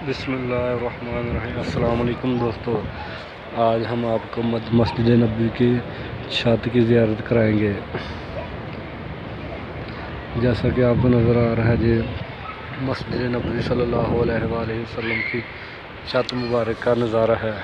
बिस्मिल्लाहिर्रहमानिर्रहीम। अस्सलाम वालेकुम दोस्तों, आज हम आपको मस्जिद नबी की छत की ज़ियारत कराएंगे। जैसा कि आपको नज़र आ रहा है जी, मस्जिद नबी सल्लल्लाहु अलैहि वसल्लम की छत मुबारक का नज़ारा है।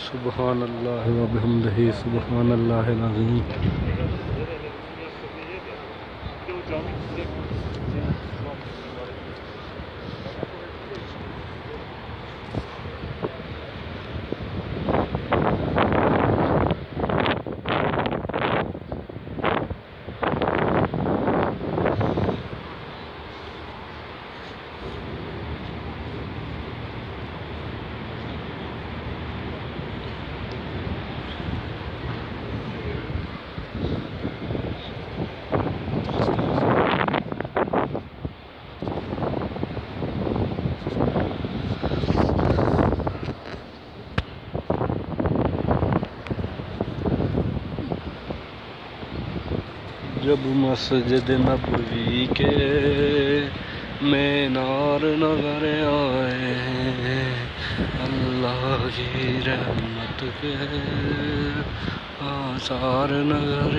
सुब्हानल्लाह व बिहम्दिही सुब्हानल्लाहिल अज़ीम। जब मस्जिद नबवी के मीनार नजर आए, अल्लाह की रहमत के आसार नजर